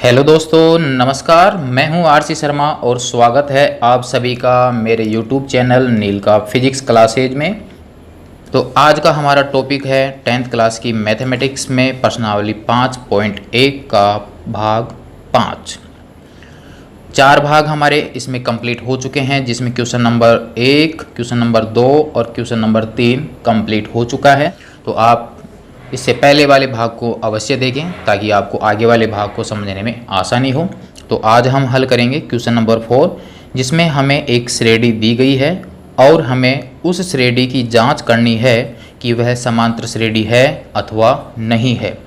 Hello दोस्तों, नमस्कार। मैं हूं आरसी शर्मा और स्वागत है आप सभी का मेरे यूट्यूब चैनल नील का फिजिक्स क्लासेज में। तो आज का हमारा टॉपिक है 10th क्लास की मैथमेटिक्स में प्रश्नावली 5.1 का भाग 5। 4 भाग हमारे इसमें कंप्लीट हो चुके हैं, जिसमें क्वेश्चन नंबर 1, क्वेश्चन नंबर 2 और क्वेश्चन नंबर 3 कंप्लीट हो चुका है। तो आप इससे पहले वाले भाग को अवश्य देखें ताकि आपको आगे वाले भाग को समझने में आसानी हो। तो आज हम हल करेंगे क्वेश्चन नंबर 4, जिसमें हमें एक श्रेणी दी गई है और हमें उस श्रेणी की जांच करनी है कि वह समांतर श्रेणी है अथवा नहीं है।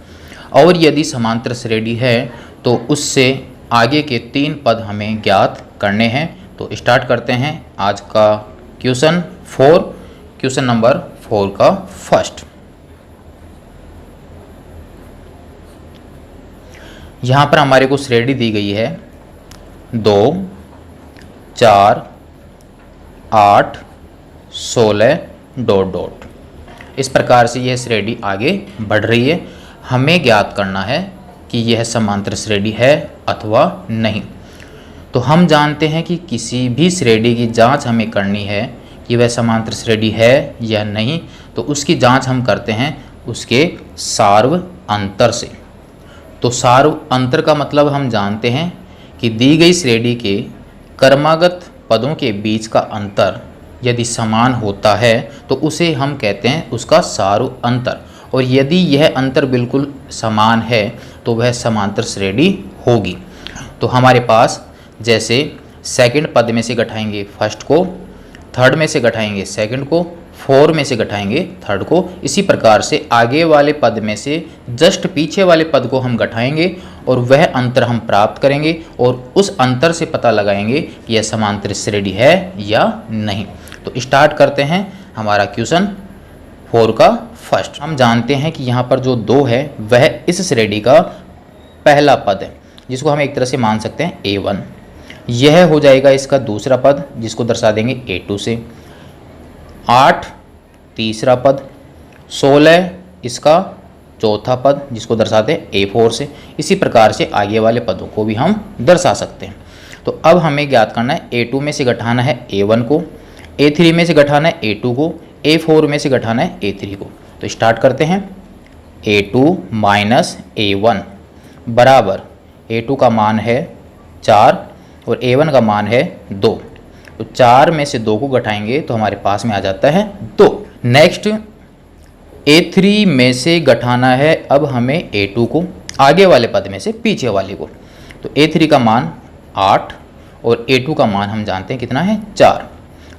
और यदि समांतर श्रेणी है तो उससे आगे के 3 पद हमें ज्ञात करने हैं। तो स्टार्ट करते हैं आज का क्वेश्चन नंबर 4 का फर्स्ट। यहाँ पर हमारे को श्रेणी दी गई है 2, 4, 8, 16 ... इस प्रकार से यह श्रेणी आगे बढ़ रही है। हमें ज्ञात करना है कि यह समांतर श्रेणी है अथवा नहीं। तो हम जानते हैं कि किसी भी श्रेणी की जांच हमें करनी है कि वह समांतर श्रेणी है या नहीं। तो उसकी जांच हम करते हैं उसके सार्व अंतर से। तो सार्व अंतर का मतलब हम जानते हैं कि दी गई श्रेणी के क्रमागत पदों के बीच का अंतर यदि समान होता है तो उसे हम कहते हैं उसका सार्व अंतर। और यदि यह अंतर बिल्कुल समान है तो वह समांतर श्रेणी होगी। तो हमारे पास जैसे सेकंड पद में से घटाएंगे फर्स्ट को, थर्ड में से घटाएंगे सेकंड को, 4 में से घटाएंगे थर्ड को, इसी प्रकार से आगे वाले पद में से जस्ट पीछे वाले पद को हम घटाएंगे और वह अंतर हम प्राप्त करेंगे और उस अंतर से पता लगाएंगे कि यह समांतर श्रेणी है या नहीं। तो स्टार्ट करते हैं हमारा क्वेश्चन 4 का फर्स्ट। हम जानते हैं कि यहाँ पर जो 2 है वह इस श्रेणी का पहला पद है, जिसको हम एक तरह से मान सकते हैं A1। यह हो जाएगा इसका दूसरा पद, जिसको दर्शा देंगे A2 से। 8 तीसरा पद, 16 इसका चौथा पद, जिसको दर्शाते हैं A4 से। इसी प्रकार से आगे वाले पदों को भी हम दर्शा सकते हैं। तो अब हमें ज्ञात करना है A2 में से घटाना है A1 को, A3 में से घटाना है A2 को, A4 में से घटाना है A3 को। तो स्टार्ट करते हैं। A2 माइनस A1 बराबर A2 का मान है 4 और A1 का मान है 2। तो 4 में से 2 को घटाएंगे तो हमारे पास में आ जाता है 2। नेक्स्ट A3 में से घटाना है अब हमें A2 को, आगे वाले पद में से पीछे वाले को। तो A3 का मान 8 और A2 का मान हम जानते हैं कितना है 4।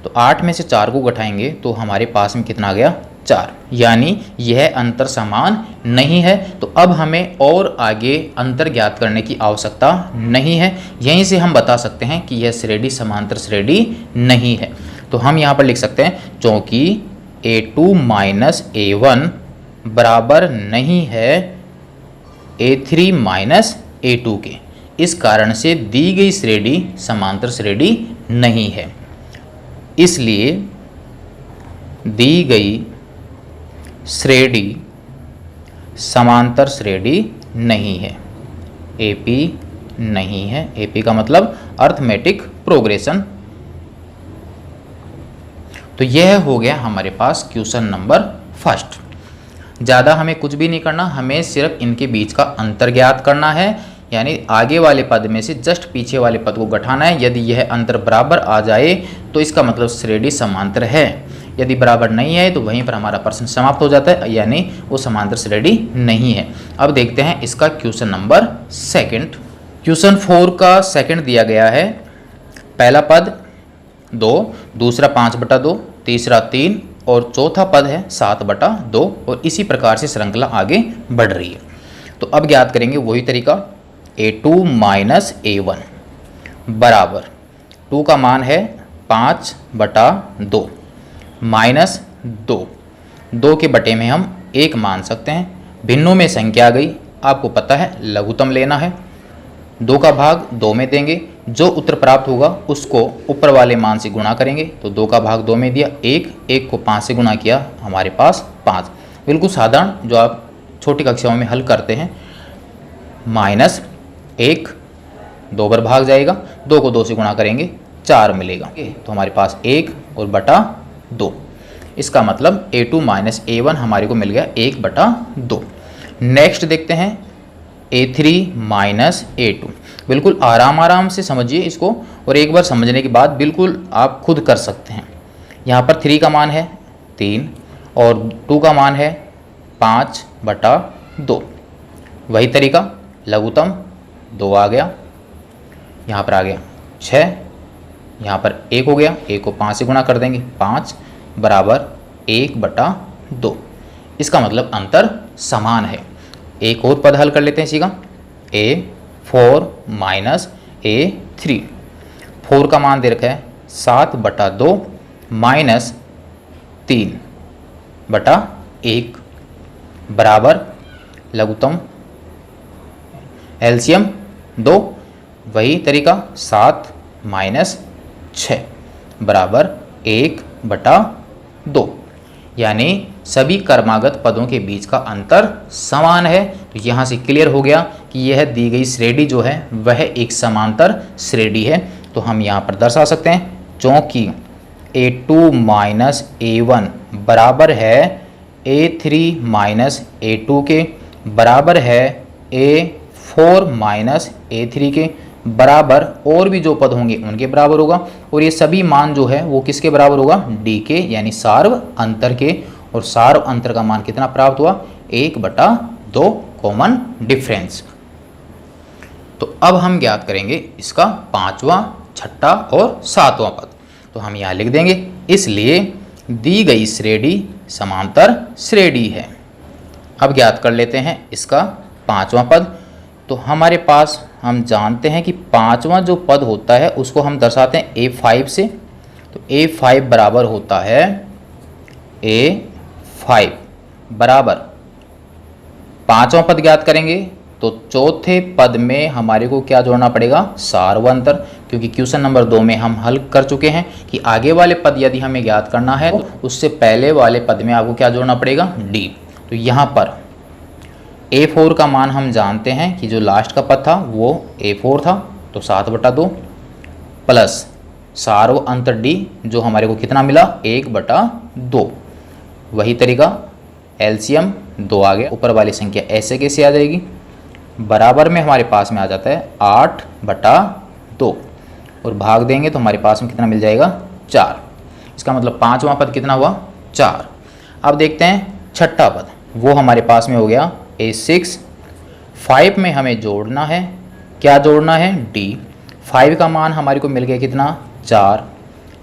तो 8 में से 4 को घटाएंगे तो हमारे पास में कितना आ गया 4, यानी यह अंतर समान नहीं है। तो अब हमें और आगे अंतर ज्ञात करने की आवश्यकता नहीं है। यहीं से हम बता सकते हैं कि यह श्रेणी समांतर श्रेणी नहीं है। तो हम यहाँ पर लिख सकते हैं क्योंकि A2 माइनस A1 बराबर नहीं है A3 माइनस A2 के, इस कारण से दी गई श्रेणी समांतर श्रेणी नहीं है। इसलिए दी गई श्रेणी समांतर श्रेणी नहीं है, AP नहीं है। AP का मतलब अर्थमेटिक प्रोग्रेशन। तो यह हो गया हमारे पास क्वेश्चन नंबर फर्स्ट। ज़्यादा हमें कुछ भी नहीं करना, हमें सिर्फ इनके बीच का अंतर ज्ञात करना है, यानी आगे वाले पद में से जस्ट पीछे वाले पद को घटाना है। यदि यह अंतर बराबर आ जाए तो इसका मतलब श्रेणी समांतर है। यदि बराबर नहीं है तो वहीं पर हमारा प्रश्न समाप्त हो जाता है, यानी वो समांतर श्रेणी नहीं है। अब देखते हैं इसका क्वेश्चन नंबर सेकंड। क्वेश्चन 4 का सेकंड दिया गया है, पहला पद 2, दूसरा 5/2, तीसरा 3 और चौथा पद है 7/2 और इसी प्रकार से श्रृंखला आगे बढ़ रही है। तो अब ज्ञात करेंगे वही तरीका। A2 माइनस A1 बराबर 2 का मान है 5/2 माइनस 2 के बटे में हम 1 मान सकते हैं। भिन्नों में संख्या आ गई, आपको पता है लघुत्तम लेना है। 2 का भाग 2 में देंगे, जो उत्तर प्राप्त होगा उसको ऊपर वाले मान से गुणा करेंगे। तो 2 का भाग 2 में दिया, 1 को 5 से गुणा किया, हमारे पास 5। बिल्कुल साधारण जो आप छोटी कक्षाओं में हल करते हैं। माइनस 1 2 बार भाग जाएगा, 2 को 2 से गुणा करेंगे 4 मिलेगा। तो हमारे पास 1 और बटा 2, इसका मतलब A2 माइनस A1 हमारे को मिल गया 1 बटा 2। नेक्स्ट देखते हैं A3 माइनस A2। बिल्कुल आराम से समझिए इसको, और एक बार समझने के बाद बिल्कुल आप खुद कर सकते हैं। यहाँ पर 3 का मान है 3 और 2 का मान है 5 बटा 2। वही तरीका, लघुत्तम 2 आ गया, यहाँ पर आ गया 6, यहाँ पर 1 हो गया, 1 को 5 से गुणा कर देंगे 5 बराबर 1 बटा 2। इसका मतलब अंतर समान है। एक और पद हल कर लेते हैं इसी का, A4 माइनस A3। 4 का मान दे रखा है 7 बटा 2 माइनस 3 बटा 1 बराबर लघुत्तम एलसीएम 2। वही तरीका 7 माइनस 6 बराबर 1 बटा 2, यानी सभी क्रमागत पदों के बीच का अंतर समान है। तो यहाँ से क्लियर हो गया कि यह दी गई श्रेणी जो है वह एक समांतर श्रेणी है। तो हम यहाँ पर दर्शा सकते हैं, चूँकि A2 माइनस A1 बराबर है A3 माइनस A2 के, बराबर है A4 माइनस A3 के, बराबर और भी जो पद होंगे उनके बराबर होगा, और ये सभी मान जो है वो किसके बराबर होगा, D के, यानी सार्व अंतर के। और सार्व अंतर का मान कितना प्राप्त हुआ, 1 बटा 2 कॉमन डिफरेंस। तो अब हम ज्ञात करेंगे इसका 5वां, 6ठा और 7वां पद। तो हम यहाँ लिख देंगे, इसलिए दी गई श्रेणी समांतर श्रेणी है। अब ज्ञात कर लेते हैं इसका 5वां पद। तो हमारे पास हम जानते हैं कि 5वां जो पद होता है उसको हम दर्शाते हैं A5 से। तो A5 बराबर होता है A5 बराबर 5वां पद ज्ञात करेंगे तो चौथे पद में हमारे को क्या जोड़ना पड़ेगा, सार्व अंतर, क्योंकि क्वेश्चन नंबर 2 में हम हल कर चुके हैं कि आगे वाले पद यदि हमें ज्ञात करना है तो उससे पहले वाले पद में आपको क्या जोड़ना पड़ेगा, D। तो यहाँ पर A4 का मान हम जानते हैं कि जो लास्ट का पद था वो A4 था, तो 7 बटा 2 प्लस सार्व अंतर D जो हमारे को कितना मिला, 1 बटा 2। वही तरीका एलसीएम 2 आ गया, ऊपर वाली संख्या ऐसे कैसे आ जाएगी, बराबर में हमारे पास में आ जाता है 8 बटा 2 और भाग देंगे तो हमारे पास में कितना मिल जाएगा, 4। इसका मतलब 5वां पद कितना हुआ, 4। अब देखते हैं 6ठा पद, वो हमारे पास में हो गया A6। 5 में हमें जोड़ना है, क्या जोड़ना है, D। 5 का मान हमारे को मिल गया कितना, 4।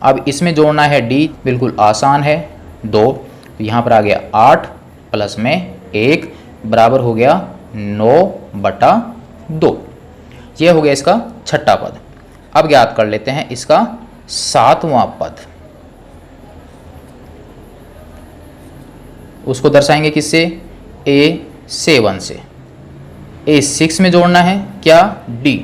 अब इसमें जोड़ना है D, बिल्कुल आसान है, 2। तो यहाँ पर आ गया 8 प्लस में 1 बराबर हो गया 9 बटा 2। ये हो गया इसका 6ठा पद। अब ज्ञात कर लेते हैं इसका 7वां पद। उसको दर्शाएंगे किससे, A7 से। A6 में जोड़ना है क्या, D।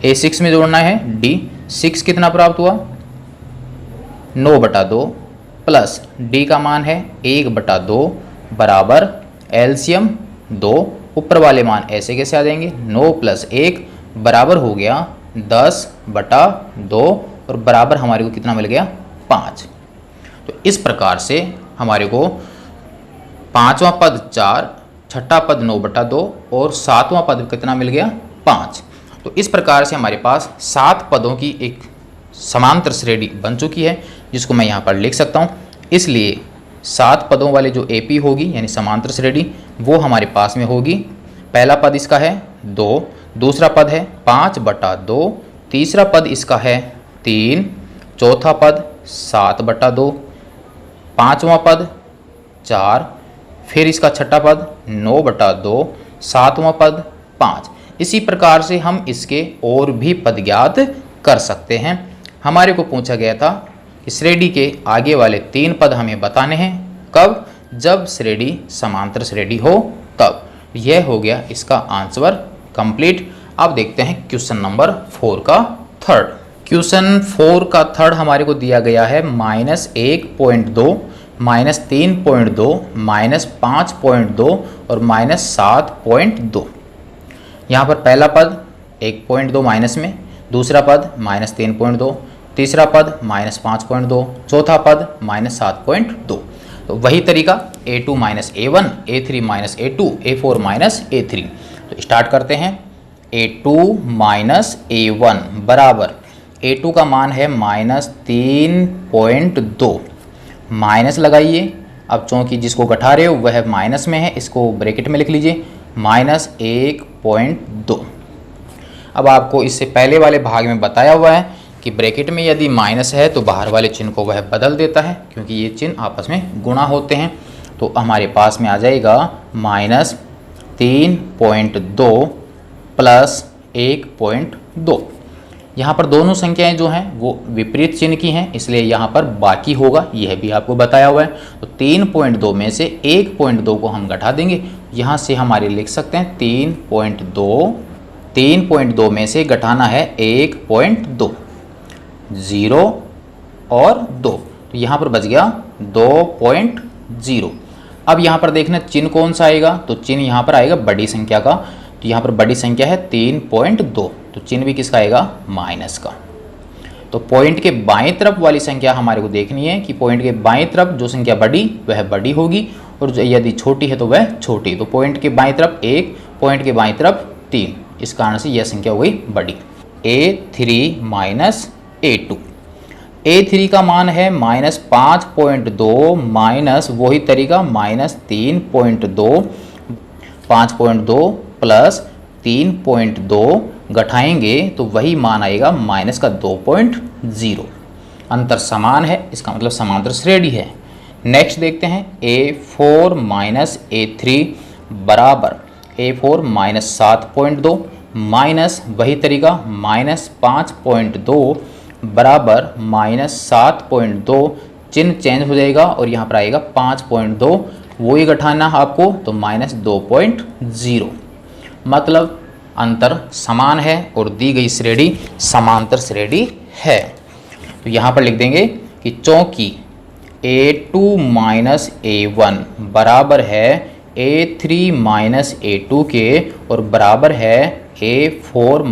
A6 में जोड़ना है D। 6 कितना प्राप्त हुआ, 9 बटा 2 प्लस D का मान है 1 बटा 2 बराबर एलसीएम 2। ऊपर वाले मान ऐसे कैसे आ जाएंगे, 9 प्लस 1 बराबर हो गया 10 बटा 2 और बराबर हमारे को कितना मिल गया, 5। तो इस प्रकार से हमारे को 5वां पद 4, 6ठा पद 9 बटा 2 और 7वां पद कितना मिल गया, 5। तो इस प्रकार से हमारे पास 7 पदों की एक समांतर श्रेणी बन चुकी है, जिसको मैं यहाँ पर लिख सकता हूँ। इसलिए 7 पदों वाले जो AP होगी यानी समांतर श्रेणी वो हमारे पास में होगी। पहला पद इसका है 2, दूसरा पद है 5 बटा 2, तीसरा पद इसका है 3, चौथा पद 7 बटा 2, 5वां पद 4, फिर इसका 6ठा पद 9 बटा 2, 7वां पद 5। इसी प्रकार से हम इसके और भी पद ज्ञात कर सकते हैं। हमारे को पूछा गया था कि श्रेणी के आगे वाले 3 पद हमें बताने हैं, कब, जब श्रेणी समांतर श्रेणी हो तब। यह हो गया इसका आंसर कंप्लीट। अब देखते हैं क्वेश्चन नंबर 4 का थर्ड। क्वेश्चन 4 का थर्ड हमारे को दिया गया है -1.2, -3.2, -5.2 और -7.2। यहाँ पर पहला पद 1.2 माइनस में, दूसरा पद -3.2, तीसरा पद -5.2, चौथा पद -7.2। तो वही तरीका A2 - A1, A3 - A2, A4 - A3। तो स्टार्ट करते हैं। A2 - A1 बराबर, A2 का मान है -3.2, माइनस लगाइए। अब चूँकि जिसको घटा रहे हो वह माइनस में है, इसको ब्रैकेट में लिख लीजिए, -1.2। अब आपको इससे पहले वाले भाग में बताया हुआ है कि ब्रैकेट में यदि माइनस है तो बाहर वाले चिन्ह को वह बदल देता है, क्योंकि ये चिन्ह आपस में गुणा होते हैं। तो हमारे पास में आ जाएगा -3.2 प्लस 1.2। यहाँ पर दोनों संख्याएं जो हैं वो विपरीत चिन्ह की हैं, इसलिए यहाँ पर बाकी होगा, यह भी आपको बताया हुआ है। तो 3.2 में से 1.2 को हम घटा देंगे। यहाँ से हमारे लिख सकते हैं 3.2 में से घटाना है 1.2, 0 और 2, तो यहाँ पर बच गया 2.0। अब यहाँ पर देखना चिन्ह कौन सा आएगा, तो चिन्ह यहाँ पर आएगा बड़ी संख्या का। तो यहाँ पर बड़ी संख्या है 3.2, तो चिन्ह भी किसका आएगा, माइनस का। तो पॉइंट के बाएं तरफ वाली संख्या हमारे को देखनी है कि पॉइंट के बाएं तरफ जो संख्या बड़ी वह बड़ी होगी, और यदि छोटी है तो वह छोटी। तो पॉइंट के बाएं तरफ 1, पॉइंट के बाएं तरफ 3, इस कारण से यह संख्या हो गई बड़ी। A3 - A2, A3 का मान है -5.2 माइनस वही तरीका -3.2, 5.2 प्लस 3.2 घटाएंगे तो वही मान आएगा माइनस का 2.0। अंतर समान है, इसका मतलब समांतर श्रेणी है। नेक्स्ट देखते हैं A4 - A3 बराबर, A4 -7.2 माइनस वही तरीका -5.2 बराबर -7.2, चिन्ह चेंज हो जाएगा और यहाँ पर आएगा 5.2, वही घटाना आपको, तो -2.0। मतलब अंतर समान है और दी गई श्रेणी समांतर श्रेणी है। तो यहाँ पर लिख देंगे कि चूँकि A2 - A1 बराबर है A3 - A2 के और बराबर है A4 -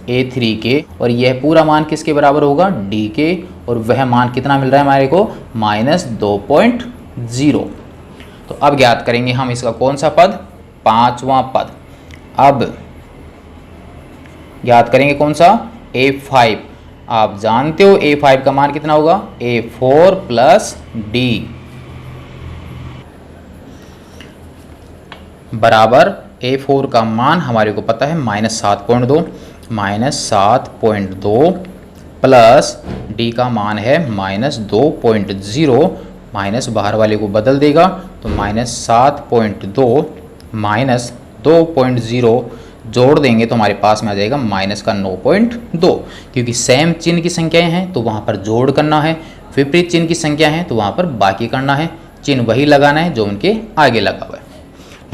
A3 के, और यह पूरा मान किसके बराबर होगा, D के, और वह मान कितना मिल रहा है हमारे को, -2.0। तो अब ज्ञात करेंगे हम इसका कौन सा पद, पांचवा पद। अब ज्ञात करेंगे कौन सा, A5। आप जानते हो A5 का मान कितना होगा, A4 प्लस D बराबर, A4 का मान हमारे को पता है -7.2, -7.2 प्लस D का मान है -2.0, माइनस बाहर वाले को बदल देगा तो -7.2 -2.0 जोड़ देंगे तो हमारे पास में आ जाएगा -9.2। क्योंकि सेम चिन्ह की संख्याएं हैं तो वहाँ पर जोड़ करना है, विपरीत चिन्ह की संख्या है तो वहाँ पर बाकी करना है, चिन्ह वही लगाना है जो उनके आगे लगा हुआ है।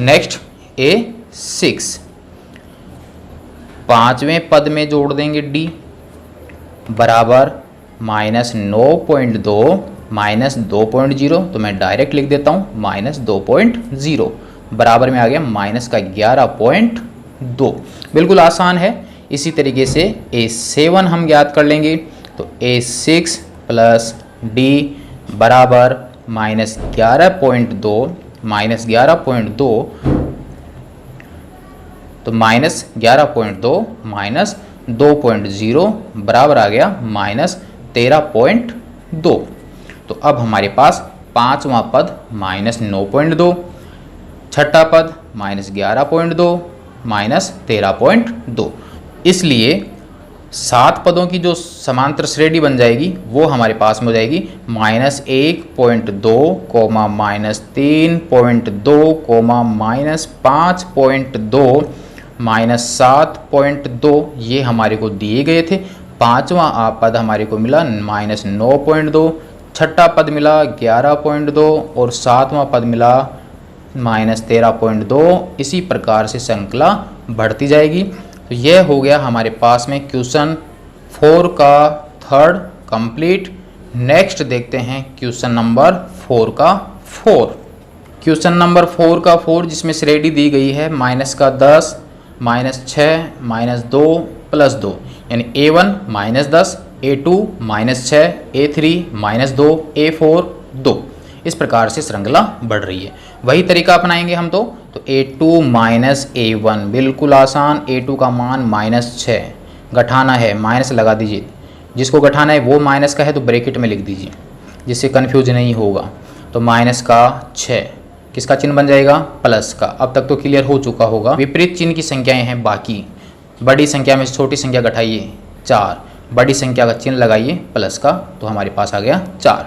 नेक्स्ट A6, पांचवें पद में जोड़ देंगे D बराबर -9.2 -2.0, तो मैं डायरेक्ट लिख देता हूँ -2.0 बराबर में आ गया -11.2। बिल्कुल आसान है। इसी तरीके से A7 हम ज्ञात कर लेंगे, तो A6 प्लस D बराबर -11.2 तो -11.2 -2.0 बराबर आ गया -13.2। तो अब हमारे पास पांचवा पद -9.2, छठा पद -11.2 -13.2। इसलिए 7 पदों की जो समांतर श्रेणी बन जाएगी वो हमारे पास में हो जाएगी -1.2, -3.2, -5.2, -7.2, ये हमारे को दिए गए थे। पांचवा पद हमारे को मिला -9.2, छठा पद मिला 11.2 और सातवां पद मिला -13.2। इसी प्रकार से श्रृंखला बढ़ती जाएगी। तो यह हो गया हमारे पास में क्वेश्चन 4 का थर्ड कंप्लीट। नेक्स्ट देखते हैं क्वेश्चन नंबर 4 का 4। क्वेश्चन नंबर 4 का 4 जिसमें श्रेणी दी गई है माइनस का 10, -6, -2 + 2 यानी A1 -10, A2 -6, A3 -2, A4 2। इस प्रकार से श्रृंखला बढ़ रही है। वही तरीका अपनाएंगे हम तो A2 -A1 बिल्कुल आसान। A2 का मान -6 घटाना है, माइनस लगा दीजिए। जिसको घटाना है वो माइनस का है तो ब्रैकेट में लिख दीजिए जिससे कन्फ्यूज नहीं होगा। तो माइनस का 6 किसका चिन्ह बन जाएगा? प्लस का। अब तक तो क्लियर हो चुका होगा। विपरीत चिन्ह की संख्याएं हैं बाकी। बड़ी संख्या में छोटी संख्या घटाइए 4, बड़ी संख्या का चिन्ह लगाइए प्लस का, तो हमारे पास आ गया 4।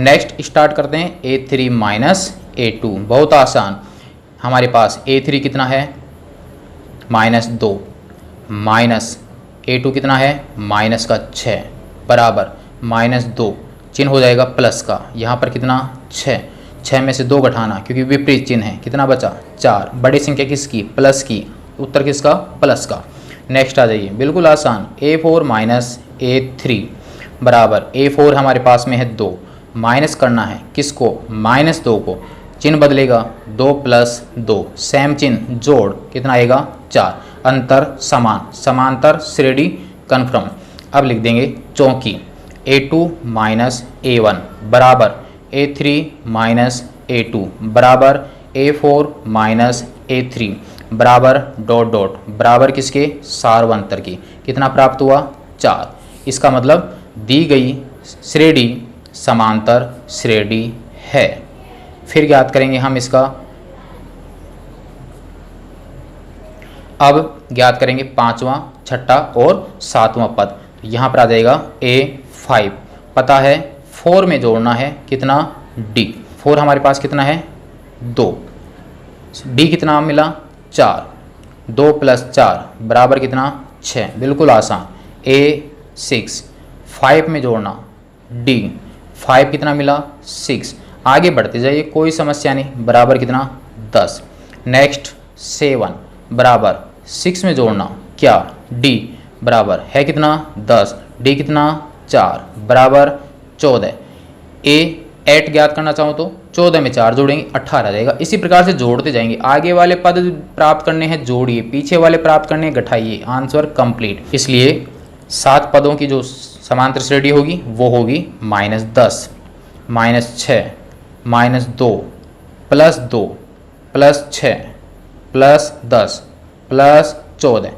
नेक्स्ट स्टार्ट करते हैं A3 -A2। बहुत आसान। हमारे पास A3 कितना है? -2 माइनस A2 कितना है? माइनस का 6 बराबर -2 चिन्ह हो जाएगा प्लस का। यहाँ पर कितना? 6 में से 2 घटाना क्योंकि विपरीत चिन्ह है। कितना बचा? 4। बड़ी संख्या किसकी? प्लस की। उत्तर किसका? प्लस का। नेक्स्ट आ जाइए, बिल्कुल आसान। A4 -A3 बराबर A4 हमारे पास में है 2, माइनस करना है किसको? -2 को। चिन्ह बदलेगा 2 + 2 सेम चिन्ह जोड़ कितना आएगा? 4। अंतर समान, समांतर श्रेणी कन्फर्म। अब लिख देंगे चौकी। A2 -A1 बराबर A3 -A2 बराबर A4 -A3 बराबर डॉट डॉट बराबर किसके? सार्वंतर की। कितना प्राप्त हुआ? 4। इसका मतलब दी गई श्रेणी समांतर श्रेणी है। फिर ज्ञात करेंगे हम इसका। अब ज्ञात करेंगे 5वां, 6ठा और 7वां पद। यहाँ पर आ जाएगा A5। पता है 4 में जोड़ना है कितना? D। 4 हमारे पास कितना है? 2। D कितना मिला? 4। 2 + 4 बराबर कितना? 6। बिल्कुल आसान। A6 5 में जोड़ना D। 5 कितना मिला? 6। आगे बढ़ते जाइए, कोई समस्या नहीं। बराबर कितना? 10। नेक्स्ट 7 बराबर 6 में जोड़ना क्या? D बराबर है कितना? 10। D कितना? 4 बराबर 14। A8 ज्ञात करना चाहो तो 14 में 4 जोड़ेंगे 18 रहेगा। इसी प्रकार से जोड़ते जाएंगे। आगे वाले पद प्राप्त करने हैं जोड़िए, पीछे वाले प्राप्त करने हैं घटाइए। Answer complete. इसलिए 7 पदों की जो समांतर श्रेणी होगी वो होगी -10, -6, -2 +2 +6 +10 +14।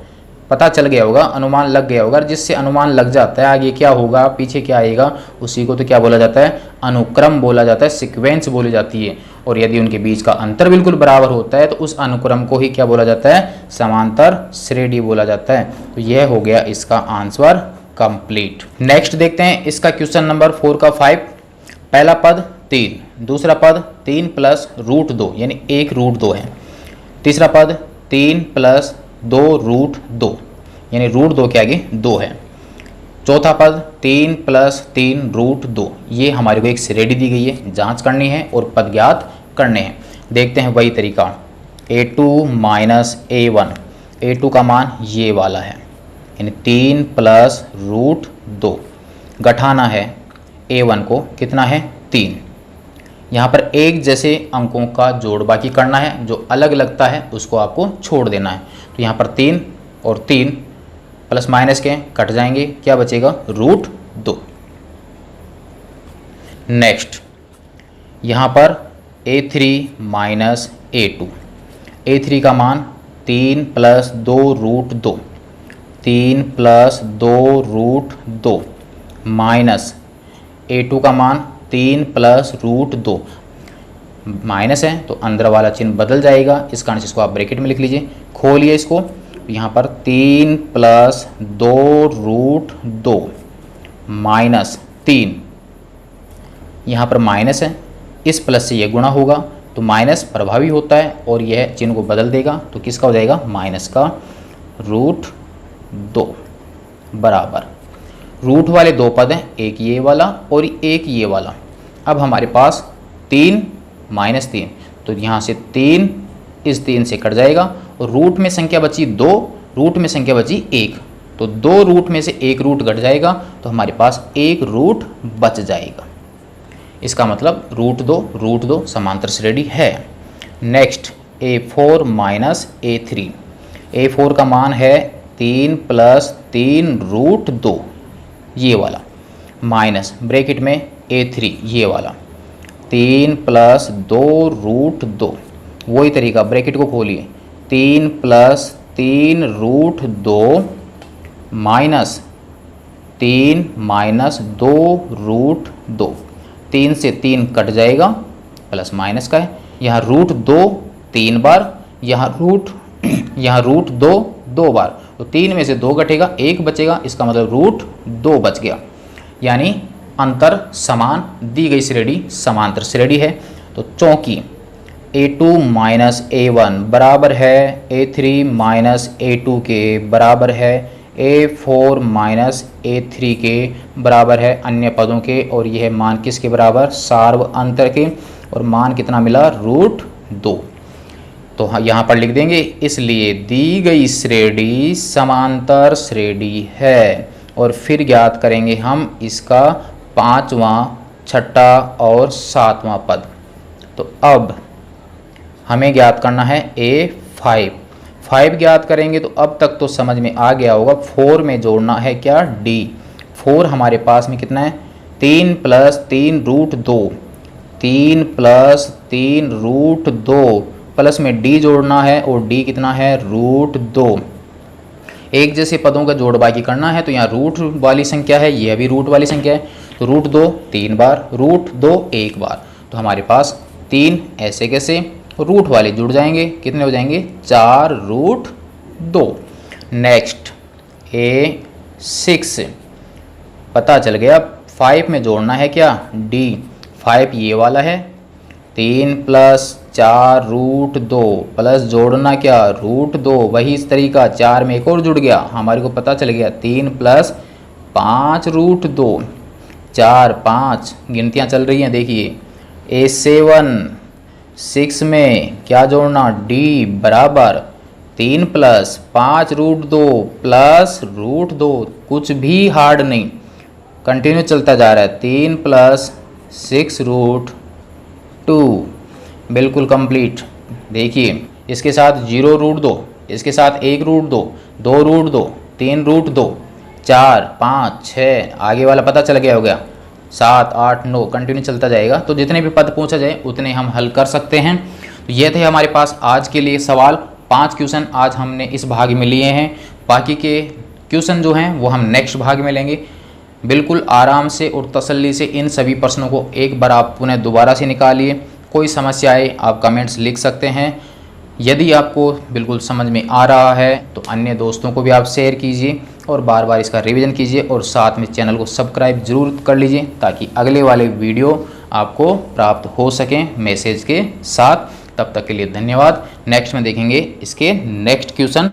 पता चल गया होगा, अनुमान लग गया होगा। जिससे अनुमान लग जाता है आगे क्या होगा पीछे क्या आएगा, उसी को तो क्या बोला जाता है? अनुक्रम बोला जाता है, सीक्वेंस बोली जाती है। और यदि उनके बीच का अंतर बिल्कुल बराबर होता है तो उस अनुक्रम को ही क्या बोला जाता है? समांतर श्रेणी बोला जाता है। तो यह हो गया इसका आंसर कंप्लीट। नेक्स्ट देखते हैं इसका क्वेश्चन नंबर 4 का 5। पहला पद 3, दूसरा पद 3 + √2 यानी 1 √2 है। तीसरा पद 3 + 2 √2 यानी √2 के आगे 2 है। चौथा पद 3 + 3 √2। ये हमारे को एक श्रेणी दी गई है, जांच करनी है और पद ज्ञात करने हैं। देखते हैं वही तरीका। A2 -A1। A2 का मान ये वाला है यानी 3 + √2। घटाना है A1 को कितना है? 3। यहाँ पर एक जैसे अंकों का जोड़ बाकी करना है, जो अलग लगता है उसको आपको छोड़ देना है। तो यहाँ पर 3 और 3 प्लस माइनस के कट जाएंगे, क्या बचेगा? √2। नेक्स्ट यहाँ पर A3 -A2। A3 का मान 3 + 2 √2, 3 + 2 √2 माइनस A2 का मान 3 + √2। माइनस है तो अंदर वाला चिन्ह बदल जाएगा, इस कारण से इसको आप ब्रैकेट में लिख लीजिए। खोलिए इसको, यहाँ पर 3 + 2 √2 माइनस 3, यहाँ पर माइनस है, इस प्लस से ये गुणा होगा तो माइनस प्रभावी होता है और यह चिन्ह को बदल देगा। तो किसका हो जाएगा? माइनस का √2 बराबर रूट वाले 2 पद हैं, एक ये वाला और एक ये वाला। अब हमारे पास 3 -3, तो यहाँ से 3 इस 3 से कट जाएगा और रूट में संख्या बची 2, रूट में संख्या बची 1, तो 2 रूट में से 1 रूट घट जाएगा तो हमारे पास 1 रूट बच जाएगा। इसका मतलब रूट दो समांतर श्रेणी है। Next A4 minus A3, A4 का मान है 3 प्लस 3 रूट 2 ये वाला, माइनस ब्रैकेट में A3 ये वाला 3 प्लस 2 रूट 2, वही तरीका ब्रैकेट को खोलिए 3 plus 3 root 2 minus 3 minus 2 root 2, 3 से 3 कट जाएगा, प्लस माइनस का है, यहाँ रूट 2 3 बार, यहाँ रूट 2 2 बार, तो 3 में से 2 घटेगा 1 बचेगा, इसका मतलब रूट 2 बच गया। यानी अंतर समान, दी गई श्रेणी समांतर श्रेणी है। तो चूंकि A2 माइनस A1 बराबर है A3 माइनस A2 के बराबर है A4 माइनस A3 के बराबर है अन्य पदों के, और यह मान किसके बराबर, सार्व अंतर के, और मान कितना मिला, रूट 2। तो यहाँ पर लिख देंगे इसलिए दी गई श्रेणी समांतर श्रेणी है। और फिर ज्ञात करेंगे हम इसका 5वां, 6ठा और 7वां पद। तो अब हमें ज्ञात करना है A5, 5 ज्ञात करेंगे। तो अब तक तो समझ में आ गया होगा, 4 में जोड़ना है क्या, D। 4 हमारे पास में कितना है, 3 plus 3 root 2, 3 plus 3 root 2, plus में D जोड़ना है, और D कितना है, रूट 2। एक जैसे पदों का जोड़ बाकी करना है, तो यहाँ रूट वाली संख्या है, यह भी रूट वाली संख्या है, तो रूट 2 3 बार, रूट 2 1 बार, तो हमारे पास 3 ऐसे कैसे रूट वाले जुड़ जाएंगे, कितने हो जाएंगे, 4 रूट 2। नेक्स्ट A6 पता चल गया, 5 में जोड़ना है क्या, D। 5 ये वाला है, 3 प्लस 4 रूट 2, प्लस जोड़ना क्या, रूट 2, वही इस तरीका 4 में एक और जुड़ गया, हमारे को पता चल गया 3 प्लस 5 रूट 2, 4 5 गिनतियाँ चल रही हैं, देखिए A7 6 में क्या जोड़ना, D बराबर 3 प्लस 5 रूट 2 प्लस रूट 2, कुछ भी हार्ड नहीं, कंटिन्यू चलता जा रहा है, 3 प्लस 6 रूट 2 बिल्कुल कंप्लीट। देखिए इसके साथ 0 रूट 2, इसके साथ 1 रूट 2, 2 रूट 2, 3 रूट 2, 4 5 6, आगे वाला पता चल गया हो गया, 7 8 9 कंटिन्यू चलता जाएगा। तो जितने भी पद पूछा जाए उतने हम हल कर सकते हैं। तो ये थे हमारे पास आज के लिए सवाल, 5 क्वेश्चन आज हमने इस भाग में लिए हैं, बाकी के क्वेश्चन जो हैं वो हम नेक्स्ट भाग में लेंगे। बिल्कुल आराम से और तसल्ली से इन सभी प्रश्नों को एक बार आप पुनः दोबारा से निकालिए। कोई समस्या आए आप कमेंट्स लिख सकते हैं। यदि आपको बिल्कुल समझ में आ रहा है तो अन्य दोस्तों को भी आप शेयर कीजिए और बार बार इसका रिवीजन कीजिए, और साथ में चैनल को सब्सक्राइब जरूर कर लीजिए ताकि अगले वाले वीडियो आपको प्राप्त हो सकें मैसेज के साथ। तब तक के लिए धन्यवाद। नेक्स्ट में देखेंगे इसके नेक्स्ट क्वेश्चन।